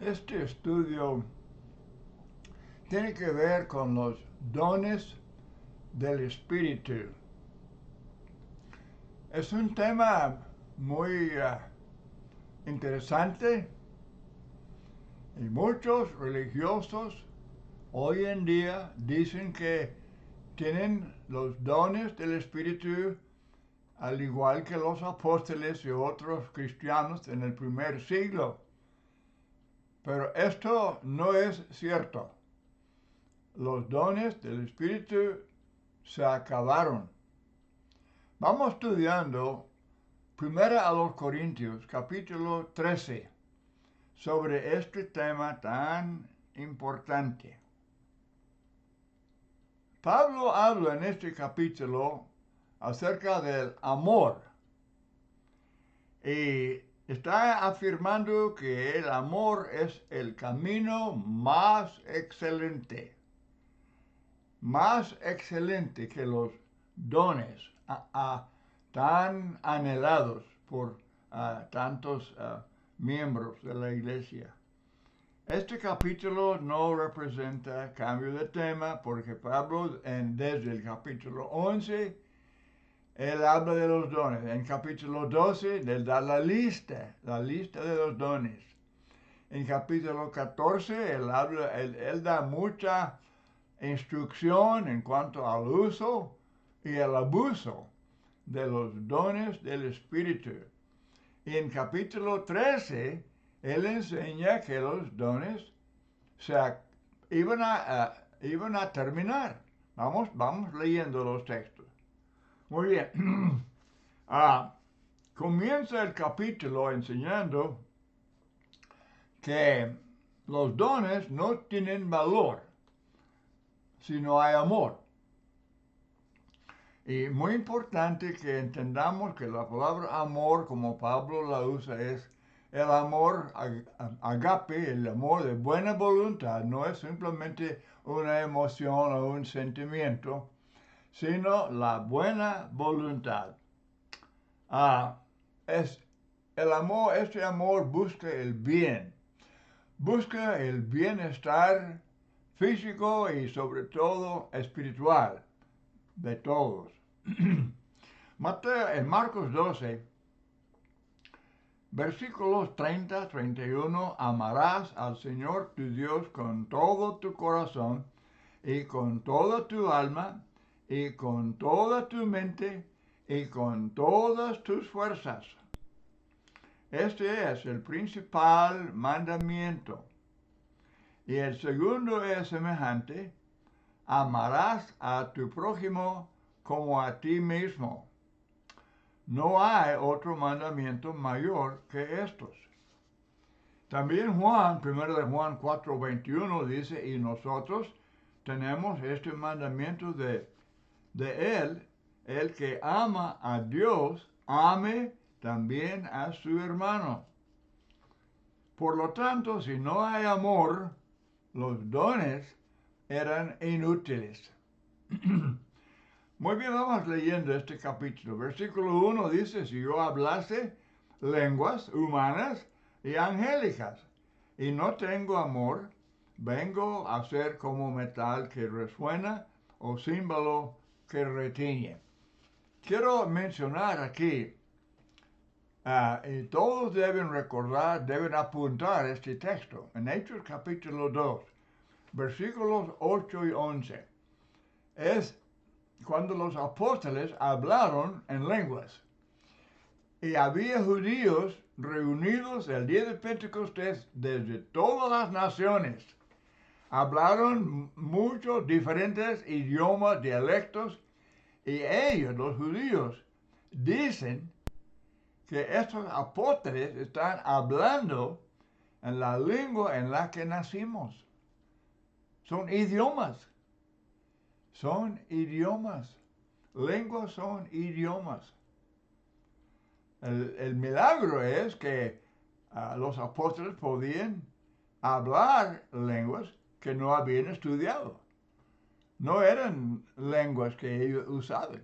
Este estudio tiene que ver con los dones del Espíritu. Es un tema muy interesante y muchos religiosos hoy en día dicen que tienen los dones del Espíritu al igual que los apóstoles y otros cristianos en el primer siglo. Pero esto no es cierto. Los dones del Espíritu se acabaron. Vamos estudiando Primera a los Corintios, capítulo 13, sobre este tema tan importante. Pablo habla en este capítulo acerca del amor y está afirmando que el amor es el camino más excelente que los dones tan anhelados por tantos miembros de la iglesia. Este capítulo no representa cambio de tema porque Pablo desde el capítulo 11 él habla de los dones. En capítulo 12 él da la lista de los dones. En capítulo 14 él da mucha instrucción en cuanto al uso y el abuso de los dones del Espíritu. Y en capítulo 13, él enseña que los dones iban a terminar. Vamos leyendo los textos. Muy bien. Comienza el capítulo enseñando que los dones no tienen valor si no hay amor. Y muy importante que entendamos que la palabra amor, como Pablo la usa, es el amor agape, el amor de buena voluntad. No es simplemente una emoción o un sentimiento, sino la buena voluntad. Este amor busca el bien, busca el bienestar físico y sobre todo espiritual de todos. En Marcos 12, versículos 30-31, amarás al Señor tu Dios con todo tu corazón y con toda tu alma y con toda tu mente y con todas tus fuerzas. Este es el principal mandamiento. Y el segundo es semejante, amarás a tu prójimo como a ti mismo. No hay otro mandamiento mayor que estos. También 1 de Juan 4:21 dice, y nosotros tenemos este mandamiento de él, el que ama a Dios, ame también a su hermano. Por lo tanto, si no hay amor, los dones eran inútiles. Muy bien, vamos leyendo este capítulo. Versículo 1 dice, si yo hablase lenguas humanas y angélicas y no tengo amor, vengo a ser como metal que resuena o címbalo que retiñe. Quiero mencionar aquí, y todos deben recordar, deben apuntar este texto, en Hechos capítulo 2, versículos 8 y 11. Es cuando los apóstoles hablaron en lenguas. Y había judíos reunidos el día de Pentecostés desde todas las naciones. Hablaron muchos diferentes idiomas, dialectos, y ellos, los judíos, dicen que estos apóstoles están hablando en la lengua en la que nacimos. Son idiomas. Son idiomas. Lenguas son idiomas. El milagro es que los apóstoles podían hablar lenguas que no habían estudiado. No eran lenguas que ellos usaban.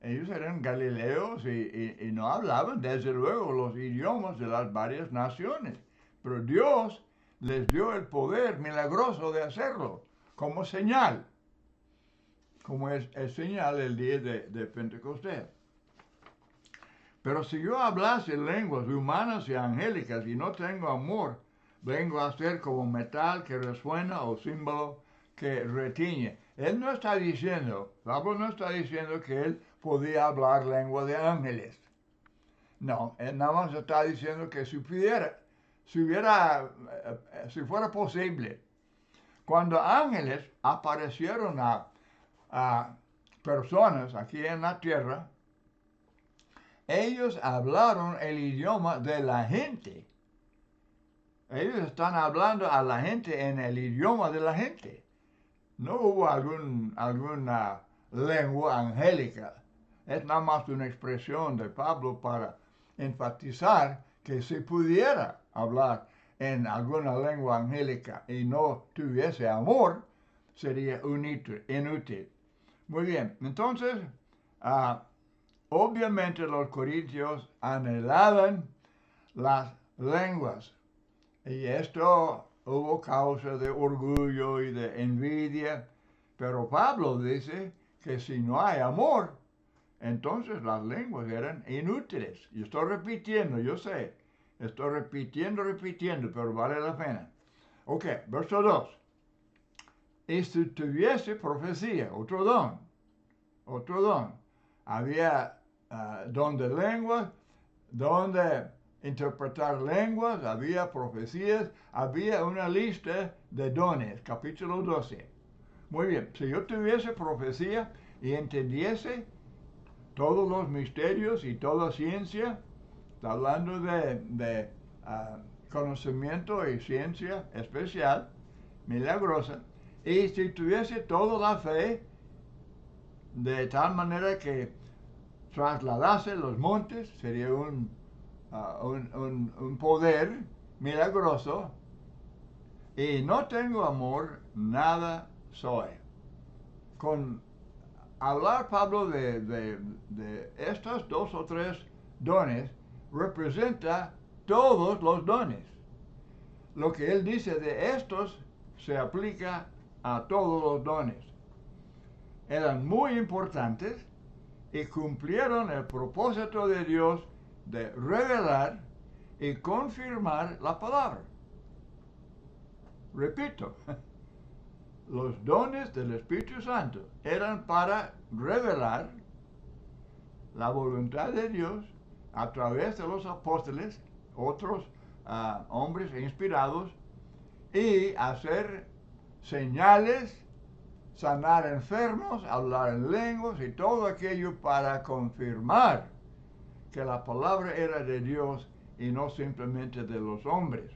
Ellos eran galileos y no hablaban, desde luego, los idiomas de las varias naciones. Pero Dios les dio el poder milagroso de hacerlo, como señal, como es señal el día de Pentecostés. Pero si yo hablase lenguas humanas y angélicas y no tengo amor, vengo a ser como metal que resuena o símbolo que retiñe. Él no está diciendo, Pablo no está diciendo que él podía hablar lengua de ángeles. No, él nada más está diciendo que si fuera posible, cuando ángeles aparecieron a personas aquí en la tierra, ellos hablaron el idioma de la gente. Ellos están hablando a la gente en el idioma de la gente. No hubo alguna lengua angélica. Es nada más una expresión de Pablo para enfatizar que si pudiera hablar en alguna lengua angélica y no tuviese amor, sería inútil. Muy bien, entonces, obviamente los corintios anhelaban las lenguas y esto hubo causa de orgullo y de envidia, pero Pablo dice que si no hay amor, entonces las lenguas eran inútiles. Yo estoy repitiendo, yo sé, estoy repitiendo, pero vale la pena. Ok, verso 2. Y si tuviese profecía, otro don. Había don de lenguas, don de interpretar lenguas, había profecías, había una lista de dones, capítulo 12. Muy bien, si yo tuviese profecía y entendiese todos los misterios y toda ciencia, está hablando de conocimiento y ciencia especial, milagrosa, y si tuviese toda la fe, de tal manera que trasladase los montes, sería un poder milagroso, y no tengo amor, nada soy. Con hablar Pablo de estos 2 o 3 dones, representa todos los dones. Lo que él dice de estos se aplica a todos los dones. Eran muy importantes y cumplieron el propósito de Dios de revelar y confirmar la palabra. Repito, los dones del Espíritu Santo eran para revelar la voluntad de Dios a través de los apóstoles, otros hombres inspirados, y hacer señales, sanar enfermos, hablar en lenguas y todo aquello para confirmar que la palabra era de Dios y no simplemente de los hombres.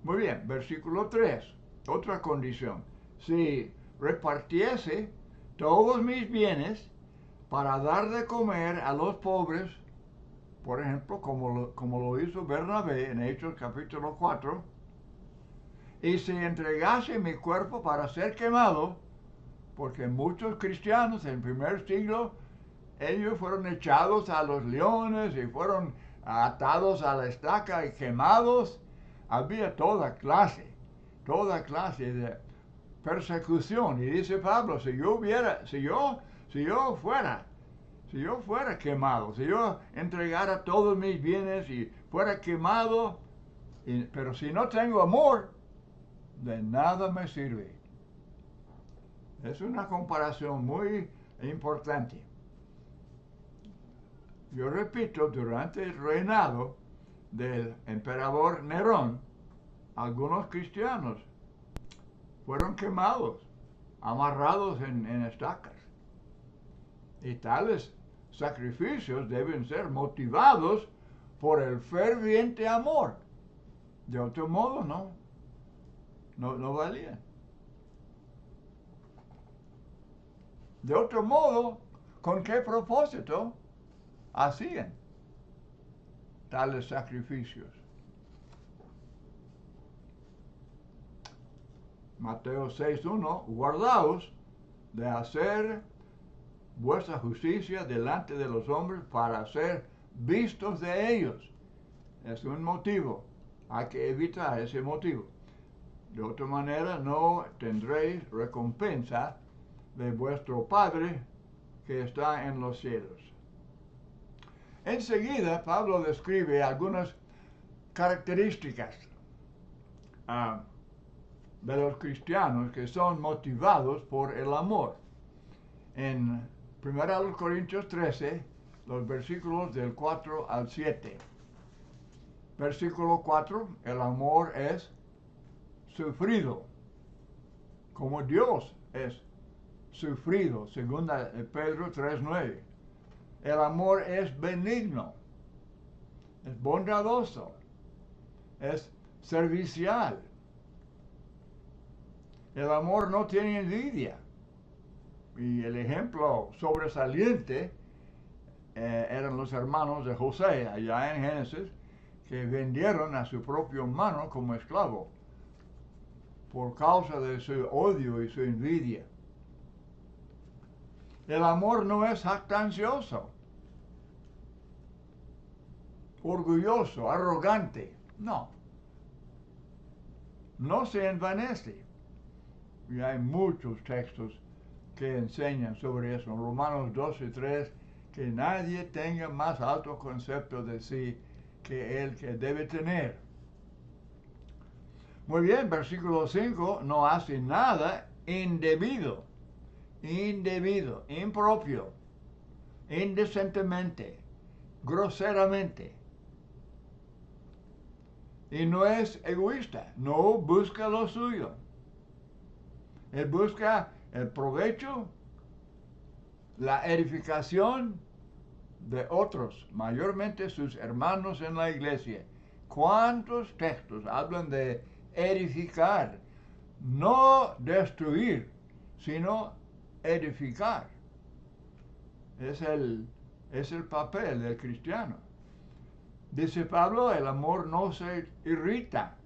Muy bien, versículo 3, otra condición. Si repartiese todos mis bienes para dar de comer a los pobres, por ejemplo, como lo hizo Bernabé en Hechos capítulo 4, y si entregase mi cuerpo para ser quemado, porque muchos cristianos en el primer siglo, ellos fueron echados a los leones y fueron atados a la estaca y quemados. Había toda clase de persecución. Y dice Pablo, si yo fuera quemado, si yo entregara todos mis bienes y fuera quemado, pero si no tengo amor, de nada me sirve. Es una comparación muy importante. Yo repito, durante el reinado del emperador Nerón, algunos cristianos fueron quemados, amarrados en estacas. Y tales sacrificios deben ser motivados por el ferviente amor. De otro modo, no valían. De otro modo, ¿con qué propósito hacían tales sacrificios? Mateo 6:1, guardaos de hacer vuestra justicia delante de los hombres para ser vistos de ellos. Es un motivo. Hay que evitar ese motivo. De otra manera no tendréis recompensa de vuestro Padre que está en los cielos. Enseguida, Pablo describe algunas características de los cristianos que son motivados por el amor. En 1 Corintios 13, los versículos del 4 al 7. Versículo 4, el amor es sufrido, como Dios es sufrido, segunda de Pedro 3:9. El amor es benigno, es bondadoso, es servicial. El amor no tiene envidia. Y el ejemplo sobresaliente eran los hermanos de José, allá en Génesis, que vendieron a su propio hermano como esclavo por causa de su odio y su envidia. El amor no es jactancioso, orgulloso, arrogante. No. No se envanece. Y hay muchos textos que enseñan sobre eso. En Romanos 12:3, que nadie tenga más alto concepto de sí que el que debe tener. Muy bien, versículo 5, no hace nada indebido, impropio, indecentemente, groseramente. Y no es egoísta, no busca lo suyo. Él busca el provecho, la edificación de otros, mayormente sus hermanos en la iglesia. ¿Cuántos textos hablan de edificar? No destruir, sino edificar. Es el papel del cristiano. Dice Pablo, el amor no se irrita.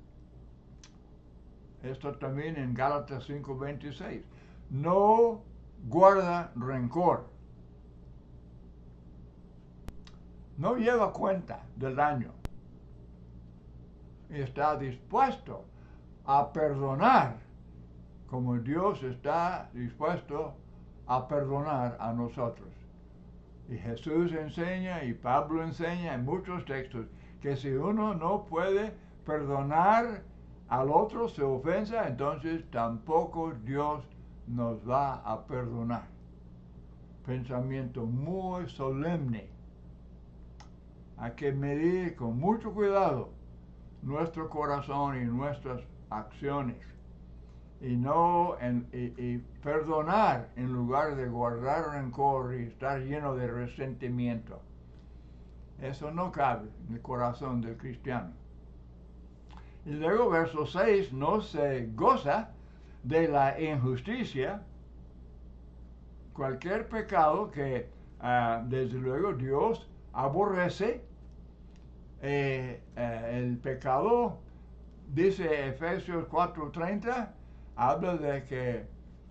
Esto también en Gálatas 5:26. No guarda rencor. No lleva cuenta del daño. Y está dispuesto a perdonar, como Dios está dispuesto a perdonar a nosotros. Y Jesús enseña y Pablo enseña en muchos textos que si uno no puede perdonar al otro su ofensa, entonces tampoco Dios nos va a perdonar. Pensamiento muy solemne. Hay que medir con mucho cuidado nuestro corazón y nuestras acciones y perdonar en lugar de guardar rencor y estar lleno de resentimiento. Eso no cabe en el corazón del cristiano. Y luego verso 6, no se goza de la injusticia, cualquier pecado que desde luego Dios aborrece. El pecado, dice Efesios 4:30, habla de que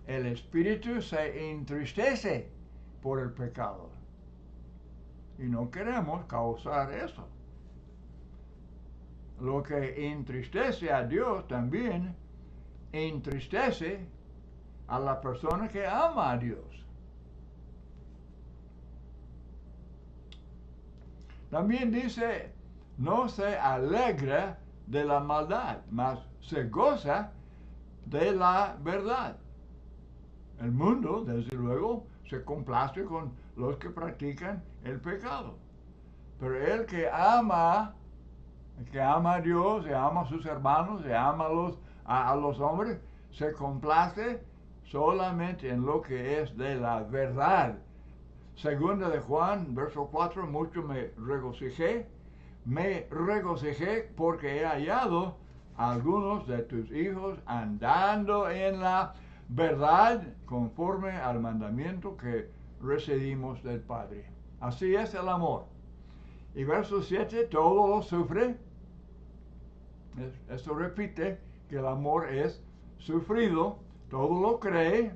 el espíritu se entristece por el pecado. Y no queremos causar eso. Lo que entristece a Dios también entristece a la persona que ama a Dios. También dice, no se alegra de la maldad, mas se goza de la verdad. El mundo, desde luego, se complace con los que practican el pecado. Pero el que ama a Dios, se ama a sus hermanos, se ama a los hombres, se complace solamente en lo que es de la verdad. Segunda de Juan, verso 4, mucho me regocijé porque he hallado a algunos de tus hijos andando en la verdad conforme al mandamiento que recibimos del Padre. Así es el amor. Y verso 7, todo lo sufre. Esto repite que el amor es sufrido, todo lo cree,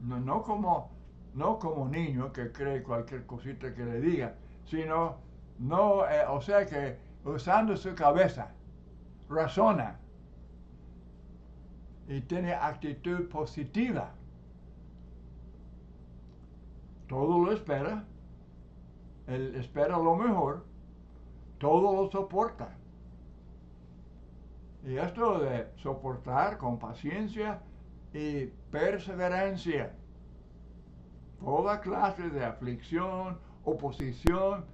no como niño que cree cualquier cosita que le diga, sino o sea que usando su cabeza, razona y tiene actitud positiva. Todo lo espera, él espera lo mejor, todo lo soporta. Y esto de soportar con paciencia y perseverancia toda clase de aflicción, oposición,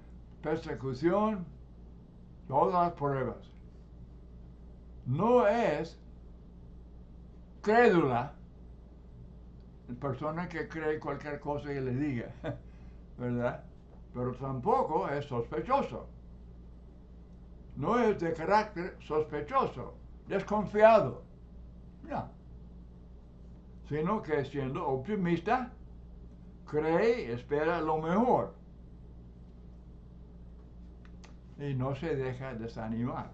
persecución, todas las pruebas. No es crédula, persona que cree cualquier cosa que le diga, ¿verdad? Pero tampoco es sospechoso. No es de carácter sospechoso, desconfiado, no. Sino que siendo optimista, cree y espera lo mejor. Y no se deja desanimar.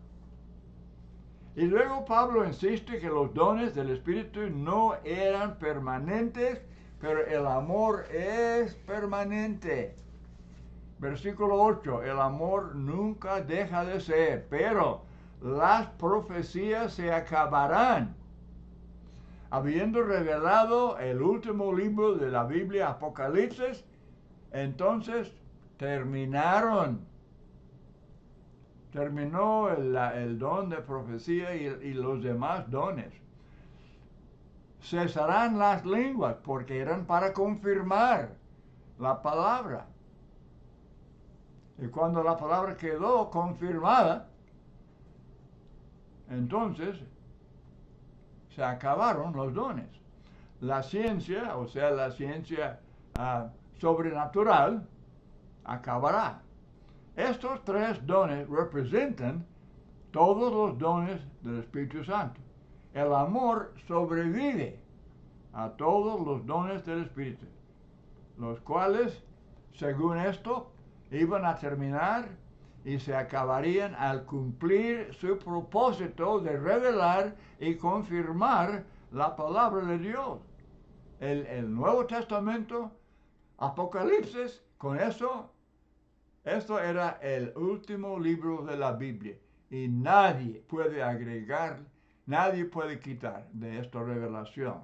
Y luego Pablo insiste que los dones del Espíritu no eran permanentes, pero el amor es permanente. Versículo 8, el amor nunca deja de ser, pero las profecías se acabarán. Habiendo revelado el último libro de la Biblia, Apocalipsis, entonces terminó el don de profecía y los demás dones. Cesarán las lenguas porque eran para confirmar la palabra. Y cuando la palabra quedó confirmada, entonces se acabaron los dones. La ciencia, o sea, la ciencia sobrenatural, acabará. Estos tres dones representan todos los dones del Espíritu Santo. El amor sobrevive a todos los dones del Espíritu, los cuales, según esto, iban a terminar y se acabarían al cumplir su propósito de revelar y confirmar la palabra de Dios. El Nuevo Testamento, Apocalipsis, con eso, esto era el último libro de la Biblia y nadie puede agregar, nadie puede quitar de esta revelación.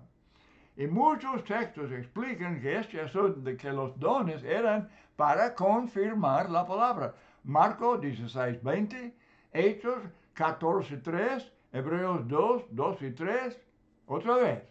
Y muchos textos explican que este asunto de que los dones eran para confirmar la palabra. Marcos 16:20, Hechos 14:3, Hebreos 2 y 3. Otra vez,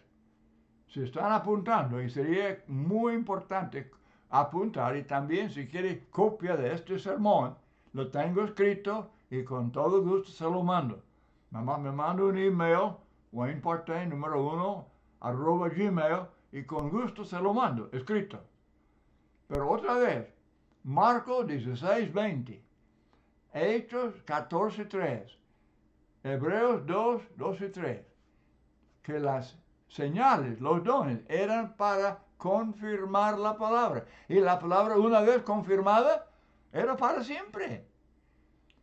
si están apuntando, y sería muy importante apuntar, y también si quiere copia de este sermón, lo tengo escrito y con todo gusto se lo mando. Me manda un email, WaynePartain, número 1, @gmail, y con gusto se lo mando, escrito. Pero otra vez, Marcos 16:20, Hechos 14:3, Hebreos 2 y 3, que las señales, los dones, eran para confirmar la palabra. Y la palabra, una vez confirmada, era para siempre.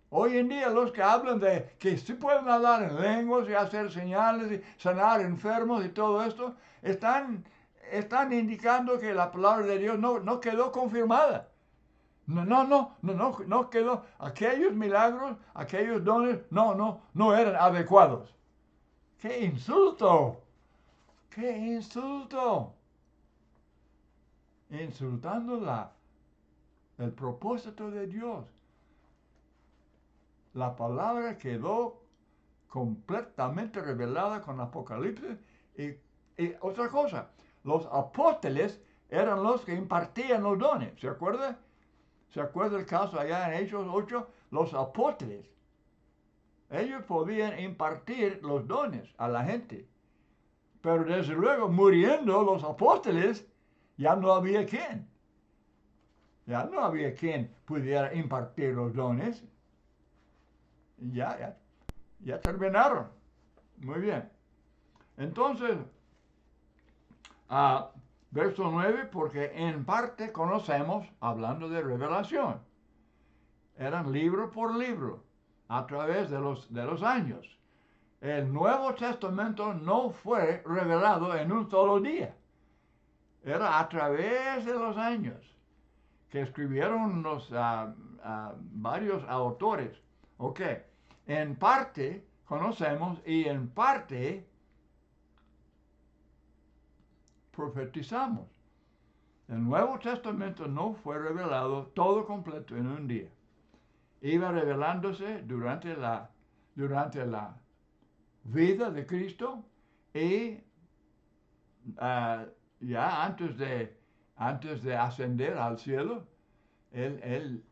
Hoy en día los que hablan de que sí pueden hablar en lenguas y hacer señales y sanar enfermos y todo esto, están indicando que la palabra de Dios no quedó confirmada. No quedó. Aquellos milagros, aquellos dones, no eran adecuados. ¡Qué insulto! ¡Qué insulto! Insultando el propósito de Dios. La palabra quedó completamente revelada con Apocalipsis. Y otra cosa, los apóstoles eran los que impartían los dones. ¿Se acuerda? ¿Se acuerda el caso allá en Hechos 8? Los apóstoles. Ellos podían impartir los dones a la gente. Pero desde luego, muriendo los apóstoles, ya no había quien. Ya no había quien pudiera impartir los dones. Ya terminaron. Muy bien. Entonces, verso 9, porque en parte conocemos, hablando de revelación, eran libro por libro, a través de los años. El Nuevo Testamento no fue revelado en un solo día. Era a través de los años que escribieron varios autores Ok, en parte conocemos y en parte profetizamos. El Nuevo Testamento no fue revelado todo completo en un día. Iba revelándose durante la vida de Cristo y ya antes de ascender al cielo, él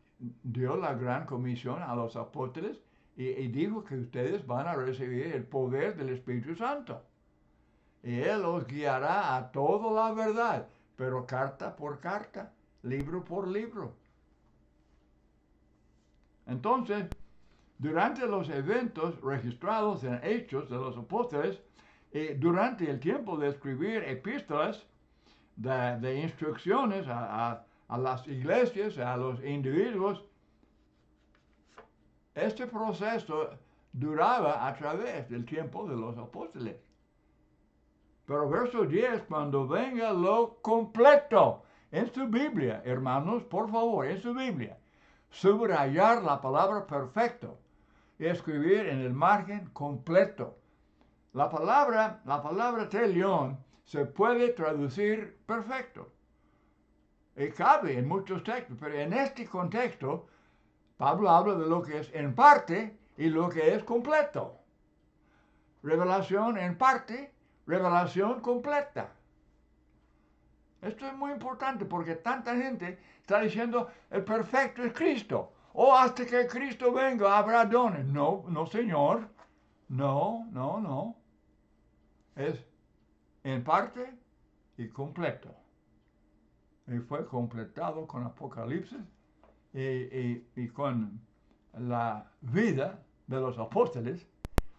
dio la gran comisión a los apóstoles y dijo que ustedes van a recibir el poder del Espíritu Santo. Y Él los guiará a toda la verdad, pero carta por carta, libro por libro. Entonces, durante los eventos registrados en Hechos de los Apóstoles, durante el tiempo de escribir epístolas de instrucciones a las iglesias, a los individuos, este proceso duraba a través del tiempo de los apóstoles. Pero verso 10, cuando venga lo completo, en su Biblia, hermanos, por favor, en su Biblia, subrayar la palabra perfecto y escribir en el margen completo. La palabra telión se puede traducir perfecto. Y cabe en muchos textos, pero en este contexto, Pablo habla de lo que es en parte y lo que es completo. Revelación en parte, revelación completa. Esto es muy importante porque tanta gente está diciendo el perfecto es Cristo. O hasta que Cristo venga habrá dones. No, no, Señor. No, no, no. Es en parte y completo. Y fue completado con Apocalipsis y con la vida de los apóstoles,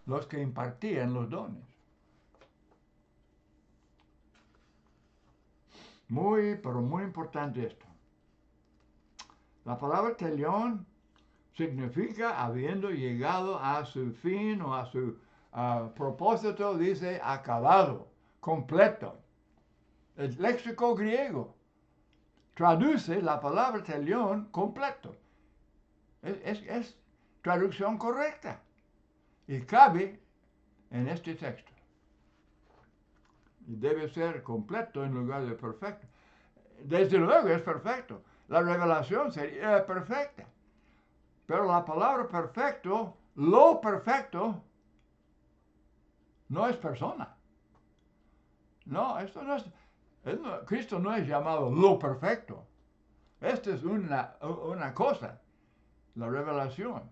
los que impartían los dones. Muy, pero muy importante esto. La palabra telión significa habiendo llegado a su fin o a su propósito, dice acabado, completo. El léxico griego traduce la palabra telión completo. Es traducción correcta y cabe en este texto. Y debe ser completo en lugar de perfecto. Desde luego es perfecto. La revelación sería perfecta. Pero la palabra perfecto, lo perfecto, no es persona. No, esto no es. Cristo no es llamado lo perfecto. Esta es una cosa, la revelación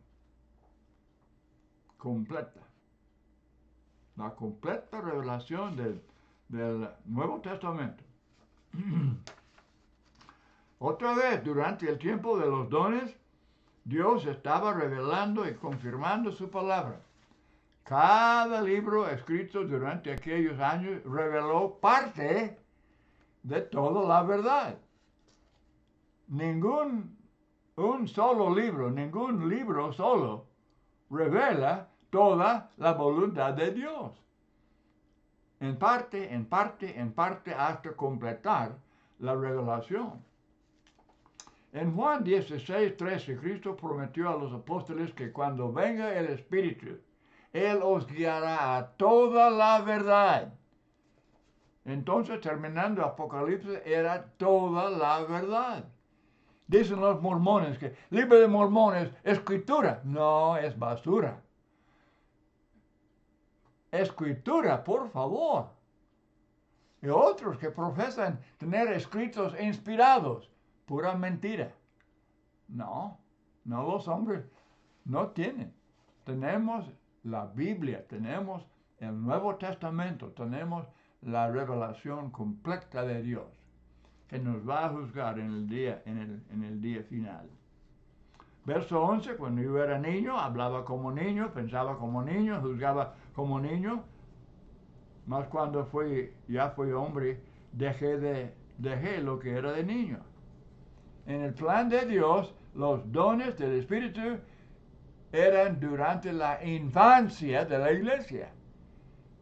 completa. La completa revelación del Nuevo Testamento. Otra vez, durante el tiempo de los dones, Dios estaba revelando y confirmando su palabra. Cada libro escrito durante aquellos años reveló parte de toda la verdad. Ningún libro solo revela toda la voluntad de Dios. En parte, hasta completar la revelación. En Juan 16:13, Cristo prometió a los apóstoles que cuando venga el Espíritu, Él os guiará a toda la verdad. Entonces, terminando Apocalipsis, era toda la verdad. Dicen los mormones que el libro de Mormones es escritura. No, es basura. Escritura, por favor. Y otros que profesan tener escritos inspirados. Pura mentira. No, los hombres no tienen. Tenemos la Biblia, tenemos el Nuevo Testamento, tenemos la revelación completa de Dios, que nos va a juzgar en el día final. Verso 11, cuando yo era niño, hablaba como niño, pensaba como niño, juzgaba como niño, mas cuando ya fui hombre, dejé lo que era de niño. En el plan de Dios, los dones del Espíritu eran durante la infancia de la iglesia.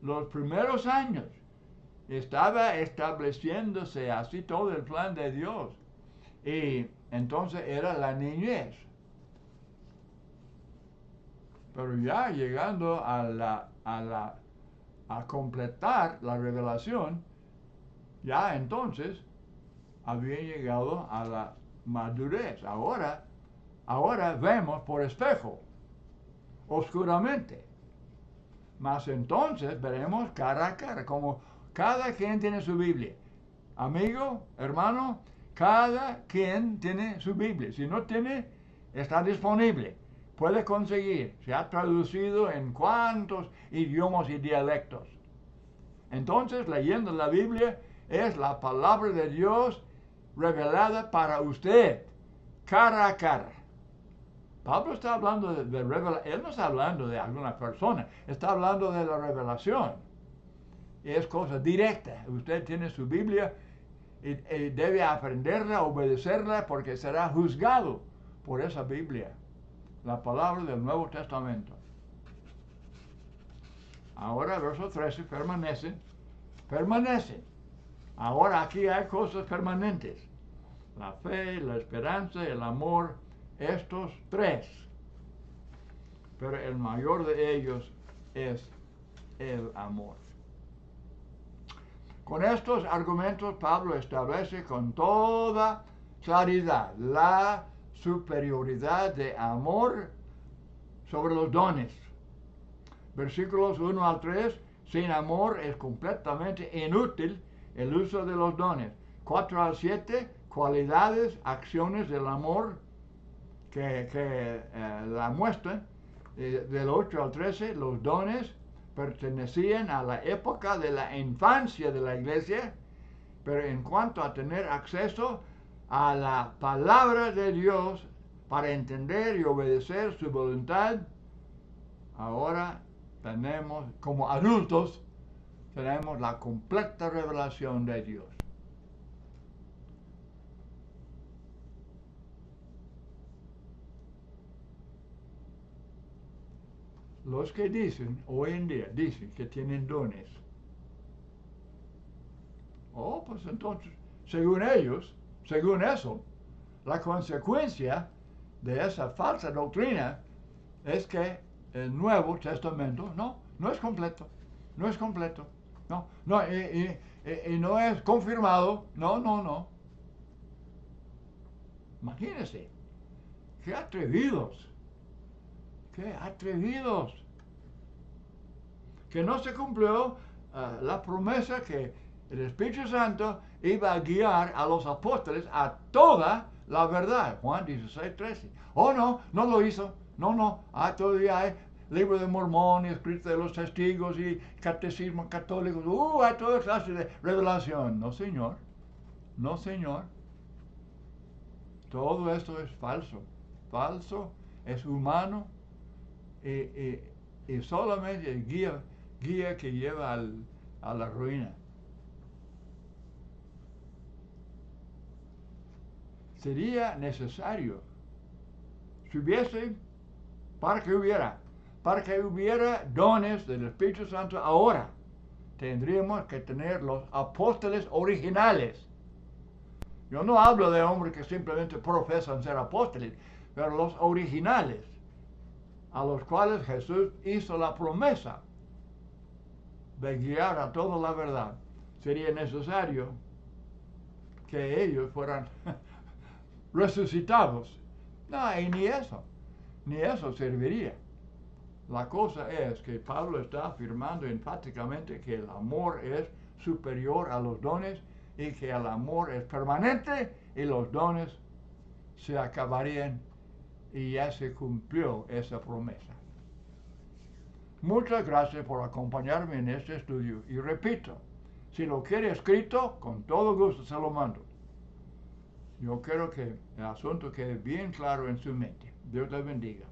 Los primeros años estaba estableciéndose así todo el plan de Dios. Y entonces era la niñez. Pero ya llegando a completar la revelación, ya entonces había llegado a la madurez. Ahora vemos por espejo, oscuramente. Mas entonces veremos cara a cara, como cada quien tiene su Biblia. Amigo, hermano, cada quien tiene su Biblia. Si no tiene, está disponible. Puede conseguir. Se ha traducido en cuantos idiomas y dialectos. Entonces, leyendo la Biblia es la palabra de Dios revelada para usted, cara a cara. Pablo está hablando de revelación. Él no está hablando de alguna persona. Está hablando de la revelación. Es cosa directa. Usted tiene su Biblia y debe aprenderla, obedecerla, porque será juzgado por esa Biblia, la palabra del Nuevo Testamento. Ahora, verso 13, permanecen. Ahora aquí hay cosas permanentes. La fe, la esperanza, el amor, estos tres. Pero el mayor de ellos es el amor. Con estos argumentos Pablo establece con toda claridad la superioridad de amor sobre los dones. Versículos 1 al 3, sin amor es completamente inútil el uso de los dones. 4 al 7, cualidades, acciones del amor que la muestran. Del 8 al 13, los dones pertenecían a la época de la infancia de la iglesia, pero en cuanto a tener acceso a la palabra de Dios para entender y obedecer su voluntad, ahora tenemos, como adultos, tenemos la completa revelación de Dios. Los que dicen, hoy en día, dicen que tienen dones. Oh, pues entonces, según ellos, según eso, la consecuencia de esa falsa doctrina es que el Nuevo Testamento no es completo, no es completo, no, y no es confirmado, no. Imagínense, qué atrevidos. ¡Qué atrevidos! Que no se cumplió la promesa que el Espíritu Santo iba a guiar a los apóstoles a toda la verdad. Juan 16:13. Oh, no lo hizo. No. Todavía hay libro de Mormón y escrito de los testigos y catecismo católico. Hay toda clase de revelación. No, señor. No, señor. Todo esto es falso. Falso, es humano. Y solamente el guía que lleva a la ruina. Sería necesario, si hubiese, para que hubiera dones del Espíritu Santo ahora, tendríamos que tener los apóstoles originales. Yo no hablo de hombres que simplemente profesan ser apóstoles, pero los originales, a los cuales Jesús hizo la promesa de guiar a toda la verdad. Sería necesario que ellos fueran resucitados. No, y ni eso serviría. La cosa es que Pablo está afirmando enfáticamente que el amor es superior a los dones y que el amor es permanente y los dones se acabarían. Y ya se cumplió esa promesa. Muchas gracias por acompañarme en este estudio. Y repito, si lo quiere escrito, con todo gusto se lo mando. Yo quiero que el asunto quede bien claro en su mente. Dios le bendiga.